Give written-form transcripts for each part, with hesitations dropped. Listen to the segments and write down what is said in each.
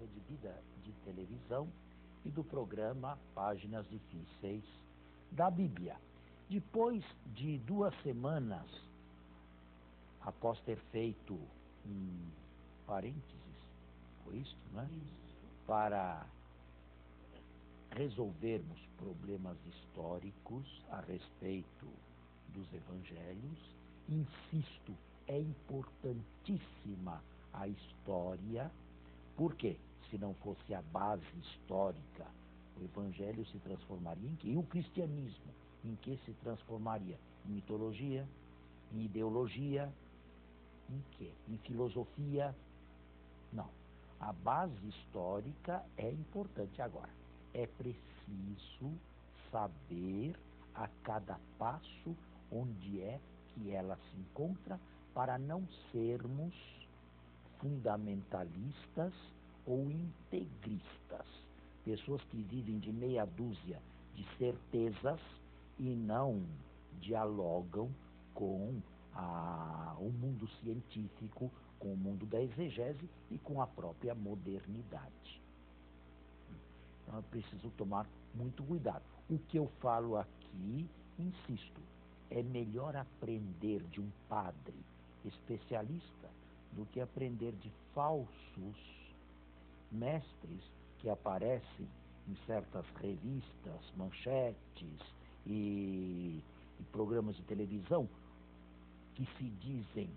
Rede Vida de televisão e do programa Páginas Difíceis da Bíblia. Depois de 2 semanas, após ter feito um parênteses, foi isto, né? Para resolvermos problemas históricos a respeito dos evangelhos. Insisto, é importantíssima a história, porque se não fosse a base histórica, o evangelho se transformaria em quê? E o cristianismo, em que se transformaria? Em mitologia, em ideologia, em quê? Em filosofia? Não. A base histórica é importante. Agora, é preciso saber a cada passo onde é que ela se encontra para não sermos fundamentalistas ou integristas. Pessoas que vivem de meia dúzia de certezas e não dialogam com o mundo científico, com o mundo da exegese e com a própria modernidade. Então é preciso tomar muito cuidado. O que eu falo aqui, insisto, é melhor aprender de um padre especialista do que aprender de falsos mestres que aparecem em certas revistas, manchetes e programas de televisão que se dizem,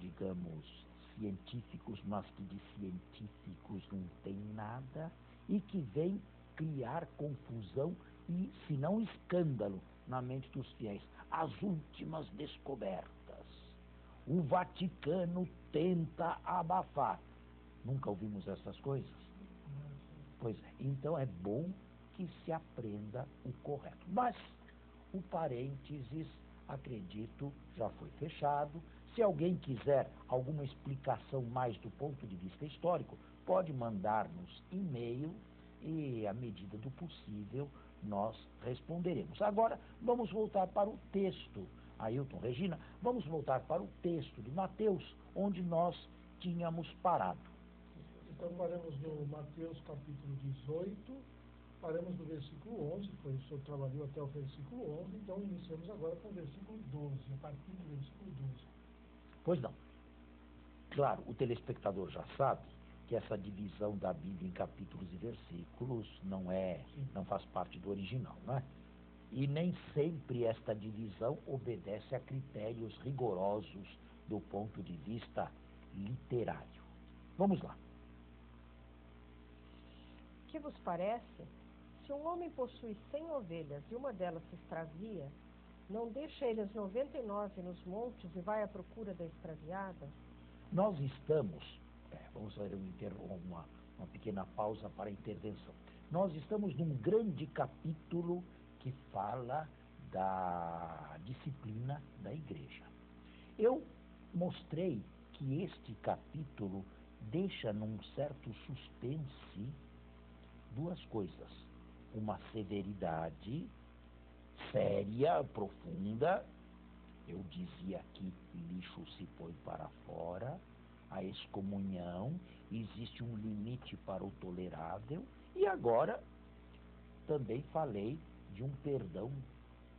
digamos, científicos, mas que de científicos não tem nada, e que vem criar confusão e, se não escândalo, na mente dos fiéis. As últimas descobertas. O Vaticano tenta abafar. Nunca ouvimos essas coisas? Pois é, então é bom que se aprenda o correto. Mas o parênteses, acredito, já foi fechado. Se alguém quiser alguma explicação mais do ponto de vista histórico, pode mandar-nos e-mail e, à medida do possível, nós responderemos. Agora, vamos voltar para o texto. Ailton, Regina, vamos voltar para o texto de Mateus, onde nós tínhamos parado. Então, paramos no Mateus capítulo 18, paramos no versículo 11, foi o senhor trabalhou até o versículo 11, então iniciamos agora com o versículo 12, a partir do versículo 12. Pois não. Claro, o telespectador já sabe que essa divisão da Bíblia em capítulos e versículos não faz parte do original, não é? E nem sempre esta divisão obedece a critérios rigorosos do ponto de vista literário. Vamos lá. Que vos parece? Se um homem possui 100 ovelhas e uma delas se extravia, não deixa ele as 99 nos montes e vai à procura da extraviada? Nós estamos, vamos fazer uma pequena pausa para a intervenção. Nós estamos num grande capítulo que fala da disciplina da igreja. Eu mostrei que este capítulo deixa num certo suspense 2 coisas. Uma severidade séria, profunda. Eu dizia que lixo se põe para fora, a excomunhão, existe um limite para o tolerável, e agora também falei de um perdão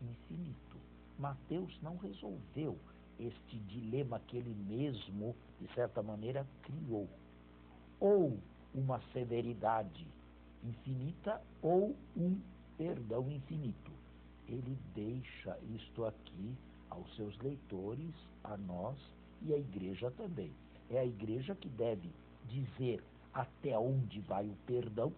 infinito. Mateus não resolveu este dilema que ele mesmo, de certa maneira, criou. Ou uma severidade infinita ou um perdão infinito. Ele deixa isto aqui aos seus leitores, a nós e à igreja também. É a igreja que deve dizer até onde vai o perdão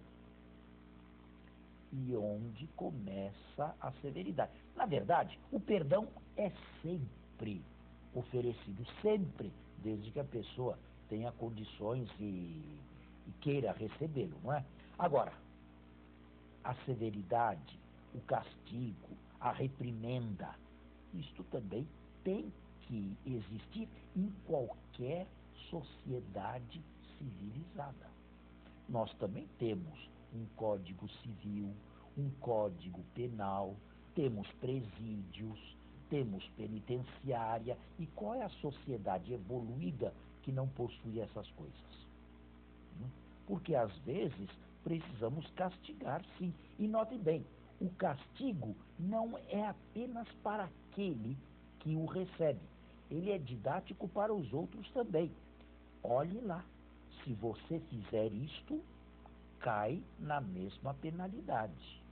e onde começa a severidade. Na verdade, o perdão é sempre oferecido, sempre, desde que a pessoa tenha condições e queira recebê-lo, não é? Agora, a severidade, o castigo, a reprimenda, isto também tem que existir em qualquer sociedade civilizada. Nós também temos um código civil, um código penal, temos presídios, temos penitenciária. E qual é a sociedade evoluída que não possui essas coisas? porque às vezes precisamos castigar, sim. E note bem, o castigo não é apenas para aquele que o recebe, ele é didático para os outros também. Olhe lá, se você fizer isto, cai na mesma penalidade.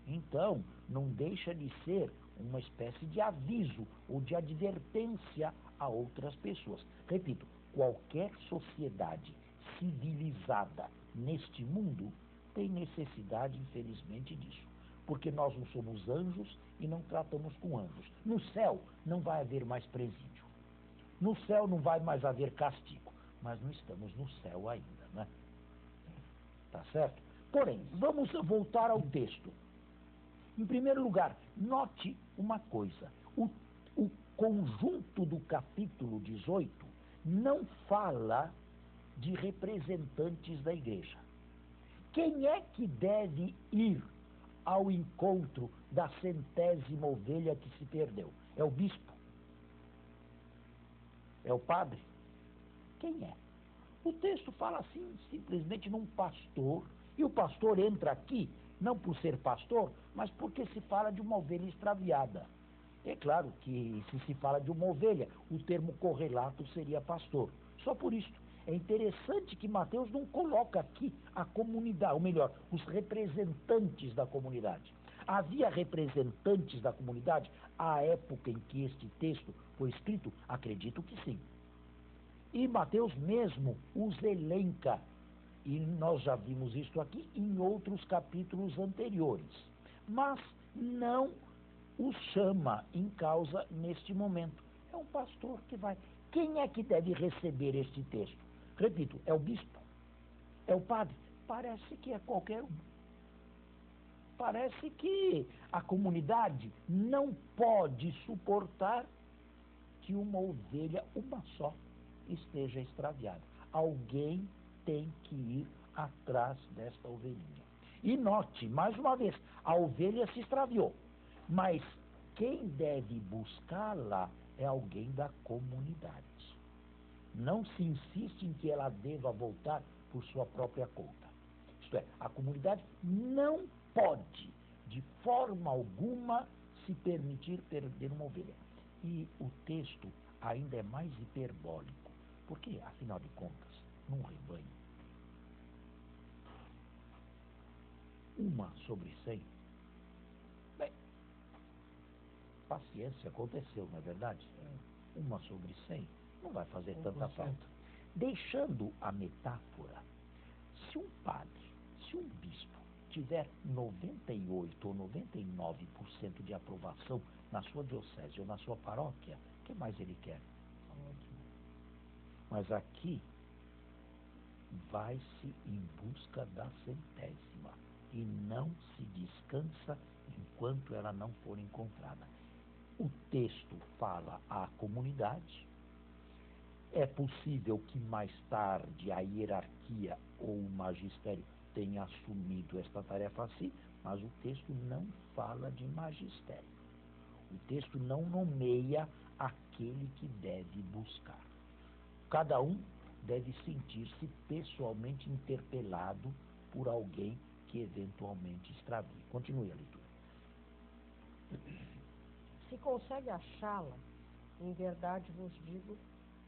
Então, não deixa de ser uma espécie de aviso ou de advertência a outras pessoas. Repito, qualquer sociedade civilizada neste mundo tem necessidade, infelizmente, disso. Porque nós não somos anjos e não tratamos com anjos. No céu não vai haver mais presídio. No céu não vai mais haver castigo. Mas não estamos no céu ainda, né? Tá certo? Porém, vamos voltar ao texto. Em primeiro lugar, note uma coisa. O conjunto do capítulo 18 não fala de representantes da igreja. Quem é que deve ir ao encontro da 100ª ovelha que se perdeu? É o bispo? É o padre? Quem é? O texto fala assim, simplesmente num pastor, e o pastor entra aqui, não por ser pastor, mas porque se fala de uma ovelha extraviada. É claro que se fala de uma ovelha, o termo correlato seria pastor. Só por isso. É interessante que Mateus não coloca aqui a comunidade, ou melhor, os representantes da comunidade. Havia representantes da comunidade à época em que este texto foi escrito? Acredito que sim. E Mateus mesmo os elenca. E nós já vimos isso aqui em outros capítulos anteriores. Mas não os chama em causa neste momento. É um pastor que vai. Quem é que deve receber este texto? Repito, é o bispo? É o padre? Parece que é qualquer um. Parece que a comunidade não pode suportar que uma ovelha, uma só, esteja extraviada. Alguém tem que ir atrás desta ovelhinha. E note, mais uma vez, a ovelha se extraviou, mas quem deve buscá-la é alguém da comunidade. Não se insiste em que ela deva voltar por sua própria conta. Isto é, a comunidade não pode, de forma alguma, se permitir perder uma ovelha. E o texto ainda é mais hiperbólico, porque, afinal de contas, num rebanho, 1 sobre 100, bem, paciência, aconteceu, não é verdade? 1 sobre 100 não vai fazer tanta falta. Deixando a metáfora, se um padre, se um bispo tiver 98 ou 99% de aprovação na sua diocese ou na sua paróquia, o que mais ele quer? Mas aqui vai-se em busca da 100ª e não se descansa enquanto ela não for encontrada. O texto fala à comunidade. É possível que mais tarde a hierarquia ou o magistério tenha assumido esta tarefa assim, mas o texto não fala de magistério. O texto não nomeia aquele que deve buscar. Cada um deve sentir-se pessoalmente interpelado por alguém que eventualmente extravie. Continue a leitura. Se consegue achá-la, em verdade vos digo,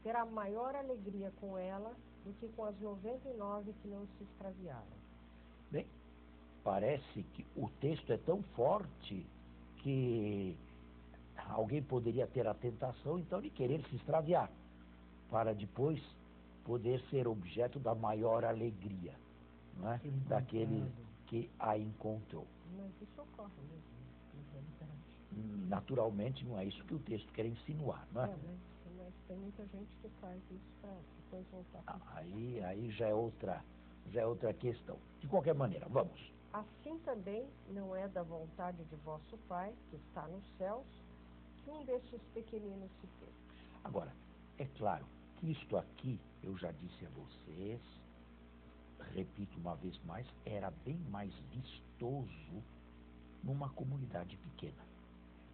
terá maior alegria com ela do que com as 99 que não se extraviaram. Bem, parece que o texto é tão forte que alguém poderia ter a tentação, então, de querer se extraviar, para depois poder ser objeto da maior alegria, não é? Daquele que a encontrou. Mas isso ocorre mesmo, na realidade. Naturalmente, não é isso que o texto quer insinuar, não é? Mas tem muita gente que faz isso para depois voltar. Aí já é outra questão. De qualquer maneira, vamos. Assim também não é da vontade de vosso Pai, que está nos céus, que um destes pequeninos se perca. Agora, é claro que isto aqui, eu já disse a vocês, repito uma vez mais, era bem mais vistoso numa comunidade pequena.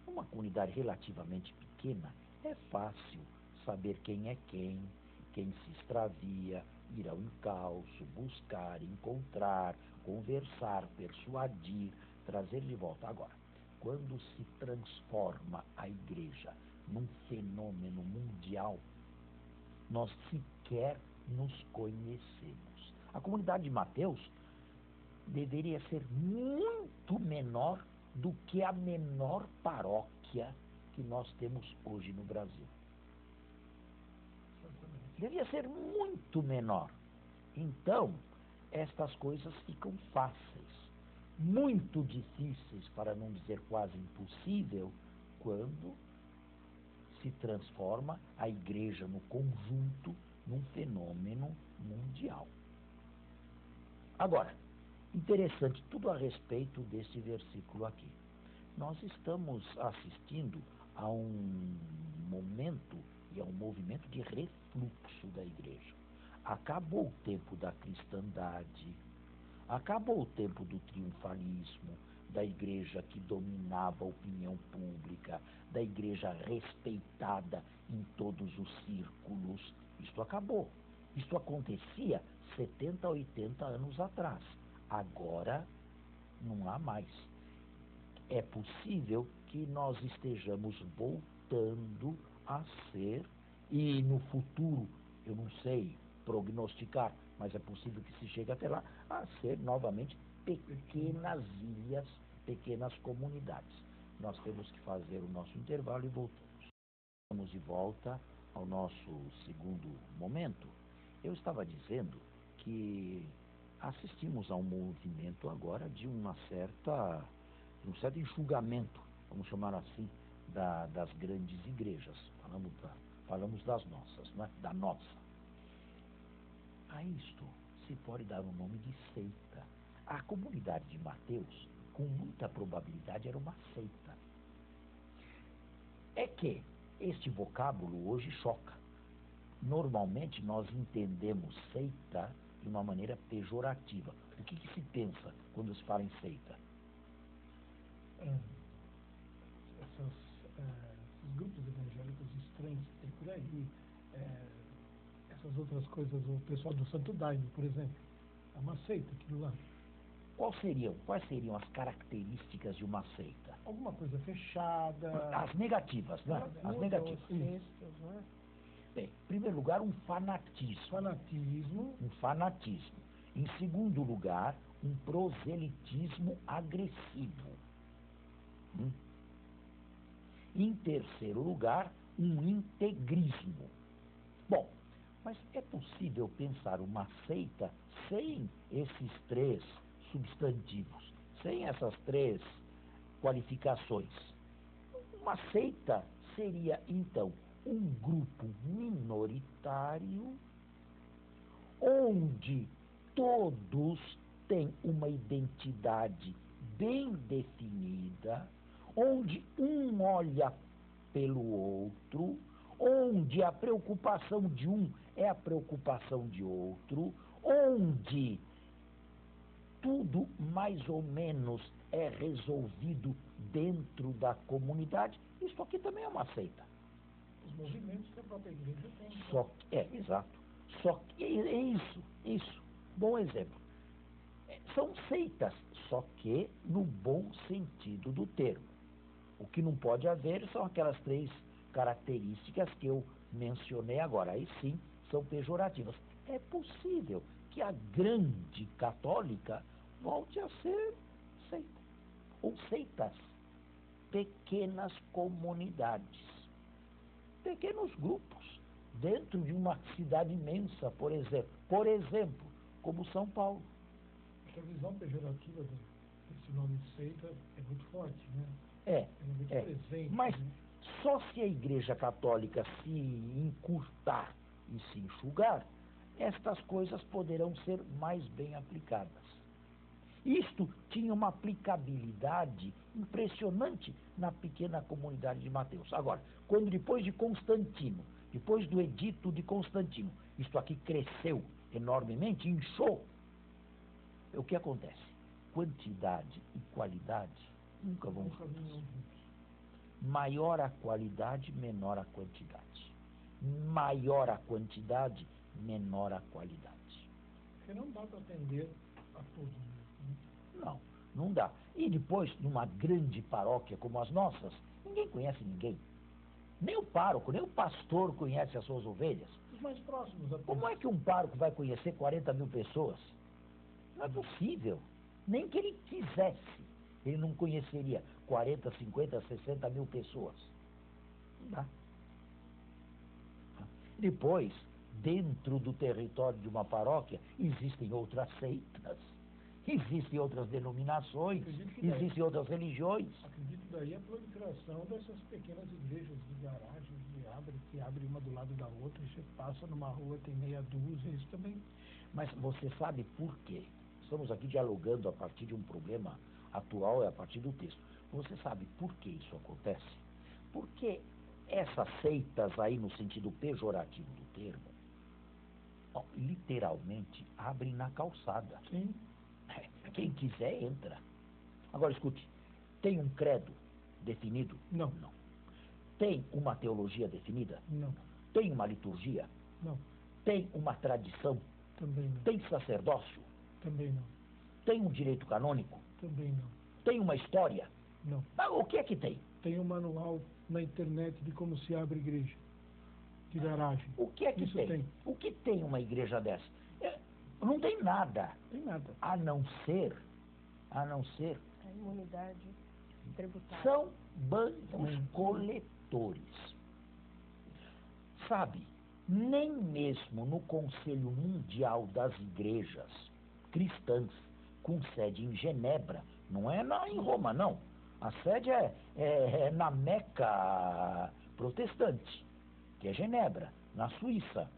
Numa comunidade relativamente pequena, é fácil saber quem é quem se extravia, ir ao encalço, buscar, encontrar, conversar, persuadir, trazer de volta. Agora, quando se transforma a igreja num fenômeno mundial, nós sequer nos conhecemos. A comunidade de Mateus deveria ser muito menor do que a menor paróquia que nós temos hoje no Brasil. Devia ser muito menor. Então, estas coisas ficam fáceis, muito difíceis, para não dizer quase impossível, quando se transforma a igreja no conjunto num fenômeno mundial. Agora, interessante tudo a respeito desse versículo aqui. Nós estamos assistindo a um momento e a um movimento de refluxo da igreja. Acabou o tempo da cristandade, acabou o tempo do triunfalismo, da igreja que dominava a opinião pública, da igreja respeitada em todos os círculos. Isto acabou. Isto acontecia 70, 80 anos atrás. Agora não há mais. É possível que nós estejamos voltando a ser, e no futuro, eu não sei prognosticar, mas é possível que se chegue até lá, a ser novamente pequenas ilhas, pequenas comunidades. Nós temos que fazer o nosso intervalo e voltamos. Vamos de volta ao nosso segundo momento. Eu estava dizendo que assistimos a um movimento agora de um certo enxugamento, vamos chamar assim, das grandes igrejas. Falamos das nossas, não é? Da nossa. A isto se pode dar o nome de seita. A comunidade de Mateus, com muita probabilidade, era uma seita. É que este vocábulo hoje choca. Normalmente nós entendemos seita de uma maneira pejorativa. O que se pensa quando se fala em seita? Esses grupos evangélicos estranhos que tem por aí, essas outras coisas, o pessoal do Santo Daime, por exemplo, é uma seita aquilo lá. Quais seriam as características de uma seita? Alguma coisa fechada. As negativas, não é? As negativas. Bem, em primeiro lugar, um fanatismo. Um fanatismo. Em segundo lugar, um proselitismo agressivo. Em terceiro lugar, um integrismo. Bom, mas é possível pensar uma seita sem esses três substantivos, sem essas três qualificações? Uma seita seria, então, um grupo minoritário onde todos têm uma identidade bem definida, onde um olha pelo outro, onde a preocupação de um é a preocupação de outro, onde tudo mais ou menos é resolvido dentro da comunidade. Isso aqui também é uma seita. Os movimentos que a própria igreja tem. Exato. Só que é isso. Bom exemplo. São seitas, só que no bom sentido do termo. O que não pode haver são aquelas três características que eu mencionei agora. Aí sim, são pejorativas. É possível que a grande católica volte a ser seita. Ou seitas. Pequenas comunidades. Pequenos grupos. Dentro de uma cidade imensa, por exemplo, como São Paulo. A visão pejorativa desse nome seita é muito forte, né? É muito presente. Mas né? só se a Igreja Católica se encurtar e se enxugar, estas coisas poderão ser mais bem aplicadas. Isto tinha uma aplicabilidade impressionante na pequena comunidade de Mateus. Agora, quando depois de Constantino, depois do edito de Constantino, isto aqui cresceu enormemente, inchou, o que acontece? Quantidade e qualidade nunca vão juntos. Maior a qualidade, menor a quantidade. Maior a quantidade, menor a qualidade. Porque não dá para atender a todos. Né? Não, não dá. E depois, numa grande paróquia como as nossas, ninguém conhece ninguém. Nem o pároco, nem o pastor conhece as suas ovelhas. Os mais próximos apenas. Como é que um pároco vai conhecer 40 mil pessoas? Não é possível. Nem que ele quisesse, ele não conheceria 40, 50, 60 mil pessoas. Não dá. Depois, dentro do território de uma paróquia, existem outras seitas, existem outras denominações, existem outras religiões. Acredito daí a proliferação dessas pequenas igrejas de garagem que abre uma do lado da outra, e você passa numa rua, tem meia dúzia, isso também. Mas você sabe por quê? Estamos aqui dialogando a partir de um problema atual, a partir do texto. Você sabe por que isso acontece? Porque essas seitas aí, no sentido pejorativo do termo, literalmente abrem na calçada. Sim. Quem quiser entra. Agora escute, tem um credo definido? Não. Não. Tem uma teologia definida? Não. Tem uma liturgia? Não. Tem uma tradição? Também não. Tem sacerdócio? Também não. Tem um direito canônico? Também não. Tem uma história? Não. Ah, o que é que tem? Tem um manual na internet de como se abre igreja. De garagem. O que é que Isso tem? tem. O que tem uma igreja dessa? Não tem nada. Tem nada. A não ser, A imunidade tributária. são bancos coletores. Sabe, nem mesmo no Conselho Mundial das Igrejas Cristãs, com sede em Genebra, não é em Roma, não. A sede é na Meca protestante, que é Genebra, na Suíça.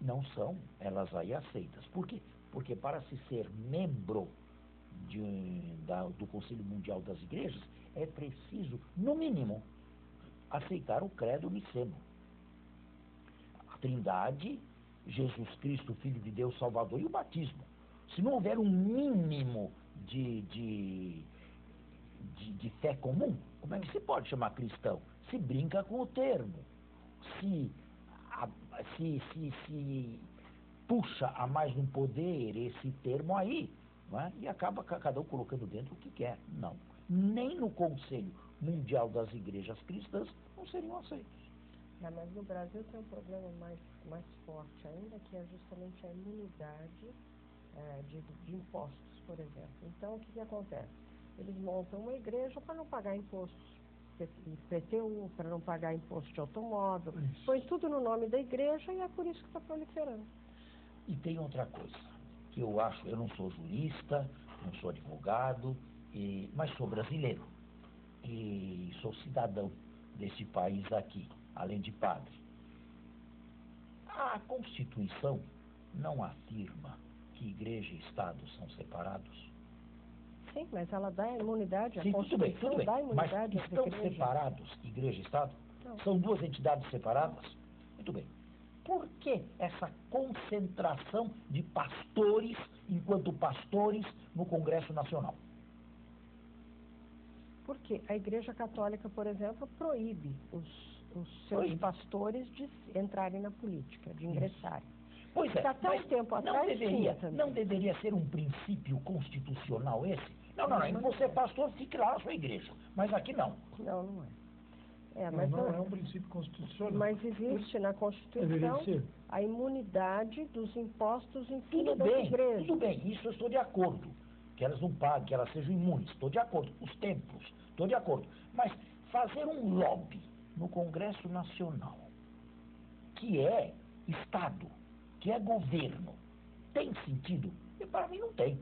Não são elas aí aceitas. Por quê? Porque para se ser membro do Conselho Mundial das Igrejas, é preciso, no mínimo, aceitar o credo niceno. A Trindade, Jesus Cristo, Filho de Deus, Salvador, e o batismo. Se não houver um mínimo de fé comum, como é que se pode chamar cristão? Se brinca com o termo. Se puxa a mais um poder esse termo aí, não é? E acaba cada um colocando dentro o que quer. Não. Nem no Conselho Mundial das Igrejas Cristãs não seriam aceitos. Mas no Brasil tem um problema mais forte ainda, que é justamente a imunidade de impostos, por exemplo. Então, o que acontece? Eles montam uma igreja para não pagar impostos. IPTU, para não pagar imposto de automóvel, põe tudo no nome da igreja e é por isso que está proliferando. E tem outra coisa, que eu acho, eu não sou jurista, não sou advogado, mas sou brasileiro e sou cidadão desse país aqui, além de padre. A Constituição não afirma que igreja e Estado são separados? Sim, mas ela dá imunidade, a Sim, tudo bem, dá imunidade mas estão separados igreja e Estado? Não. São duas entidades separadas? Muito bem. Por que essa concentração de pastores, enquanto pastores, no Congresso Nacional? Porque a Igreja Católica, por exemplo, proíbe os seus pastores de entrarem na política, de ingressarem. Pois é, até um tempo atrás não deveria ser um princípio constitucional esse? Não, você é pastor, fique lá na sua igreja. Mas aqui não. Não, não é. Não é um princípio constitucional. Mas existe na Constituição a imunidade dos impostos em cima das igrejas. Tudo bem, isso eu estou de acordo. Que elas não paguem, que elas sejam imunes. Estou de acordo. Os templos, estou de acordo. Mas fazer um lobby no Congresso Nacional, que é Estado, que é governo, tem sentido? E para mim não tem.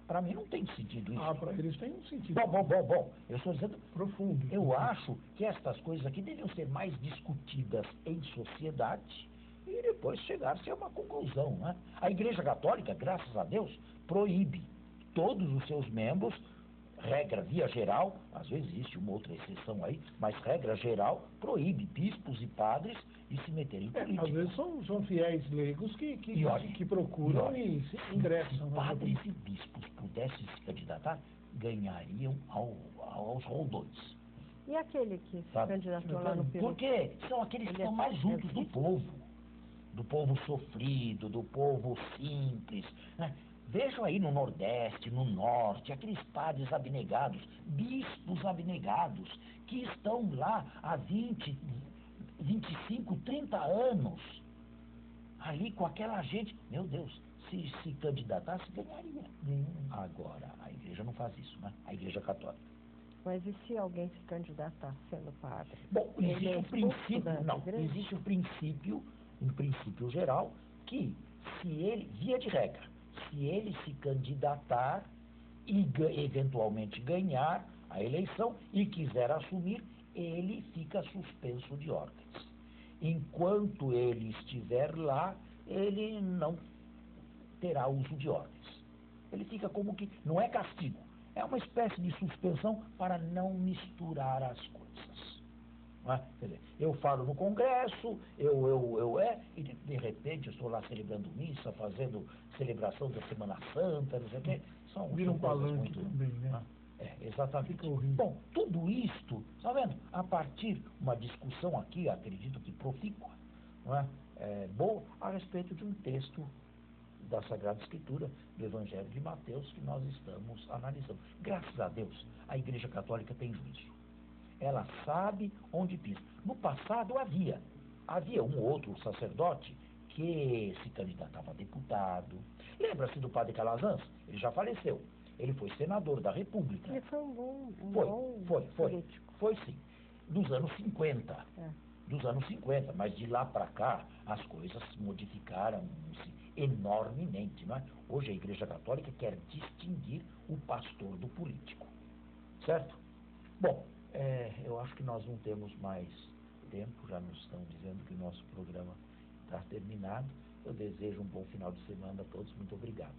Para mim não tem sentido isso. Para eles tem um sentido. Bom. Eu estou dizendo profundo. Eu acho que estas coisas aqui deviam ser mais discutidas em sociedade e depois chegar-se a uma conclusão, né? A Igreja Católica, graças a Deus, proíbe todos os seus membros, regra via geral, às vezes existe uma outra exceção aí, mas regra geral, proíbe bispos e padres de se meterem em política. Às vezes são fiéis leigos que procuram e se ingressam. Se padres e bispos pudessem se candidatar, ganhariam aos roldões. E aquele que se candidatou lá no Peru? Porque são aqueles que estão mais juntos do povo. do povo sofrido, do povo simples, né? Vejam aí no Nordeste, no Norte, aqueles padres abnegados, bispos abnegados, que estão lá há 20, 25, 30 anos, ali com aquela gente. Meu Deus, se candidatasse, ganharia. Agora, a igreja não faz isso, né? A igreja católica. Mas e se alguém se candidatar sendo padre? Bom, Ele é existe o expulso princípio, da não, igreja? existe o princípio, um princípio geral, que se ele, via de regra, se ele se candidatar e eventualmente ganhar a eleição e quiser assumir, ele fica suspenso de ordens. Enquanto ele estiver lá, ele não terá uso de ordens. Ele fica como que, não é castigo, é uma espécie de suspensão para não misturar as coisas. Não é? Quer dizer, eu falo no Congresso, e de repente eu estou lá celebrando missa, fazendo celebração da Semana Santa, não sei o quê. Vira um coisas palanque muito, também, né? Exatamente. Fica horrível. Bom, tudo isto, está vendo? A partir de uma discussão aqui, acredito que profícua, não é? Boa, a respeito de um texto da Sagrada Escritura, do Evangelho de Mateus, que nós estamos analisando. Graças a Deus, a Igreja Católica tem juízo. Ela sabe onde pisa. No passado havia um outro sacerdote que se candidatava a deputado. Lembra-se do padre Calazans? Ele já faleceu. Ele foi senador da República. Ele foi um bom político. Foi sim. Dos anos 50. Dos anos 50, mas de lá para cá as coisas se modificaram-se enormemente, não é? Hoje a Igreja Católica quer distinguir o pastor do político, certo? Bom, eu acho que nós não temos mais tempo, já nos estão dizendo que o nosso programa está terminado. Eu desejo um bom final de semana a todos, muito obrigado.